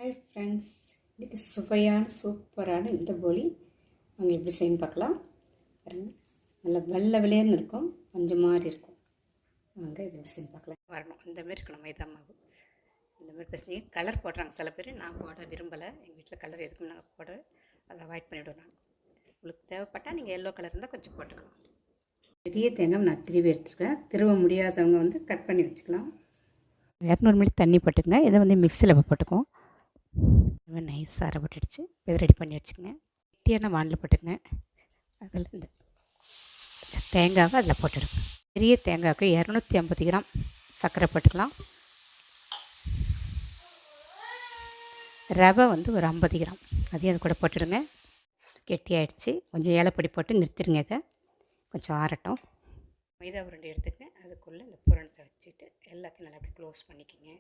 Hi friends, இன்றைக்கி சுவையான சூப்பரான இந்த போலி அவங்க எப்படி செய்யணும் பார்க்கலாம். பாருங்க, நல்லா வெள்ளை வெளியேன்னு இருக்கும், கொஞ்சம் மாதிரி இருக்கும். வாங்க இது எப்படி செய்யணும் பார்க்கலாம். வரணும் இந்தமாரி இருக்கணும் மைதா மாவு. இந்தமாரி பிரச்சனை கலர் போடுறாங்க சில பேர். நான் போட விரும்பலை. எங்கள் வீட்டில் கலர் எதுக்கும் நாங்கள் போட அதை அவாய்ட் பண்ணிவிடுவோம். நான் உங்களுக்கு தேவைப்பட்டால் நீங்கள் எல்லோ கலர் இருந்தால் கொஞ்சம் போட்டுக்கலாம். பெரிய தேங்காய் நான் திருவி எடுத்துருக்கேன். திருவ முடியாதவங்க வந்து கட் பண்ணி வச்சுக்கலாம். 200 மில்லி தண்ணி போட்டுக்கங்க. இதை வந்து மிக்சியில் போட்டுக்குவோம். இதுமாதிரி நைஸாக அரைப்பட்டுடுச்சு. இதை ரெடி பண்ணி வச்சுக்கோங்க. கெட்டியான வானில் போட்டுக்கங்க. அதில் இந்த தேங்காவை அதில் போட்டுடுங்க. பெரிய தேங்காய்க்கு 250 கிராம் சர்க்கரை போட்டுக்கலாம். ரவை வந்து ஒரு 50 கிராம் அதையும் அது கூட போட்டுடுங்க. கெட்டியாகிடுச்சு. கொஞ்சம் ஏலப்பொடி போட்டு நிறுத்திடுங்க. இதை கொஞ்சம் ஆறட்டும். மைதா உருண்டை எடுத்துக்கங்க. அதுக்குள்ளே இந்த பூரணத்தை வச்சுட்டு எல்லாத்தையும் நல்லா அப்படி க்ளோஸ் பண்ணிக்கோங்க.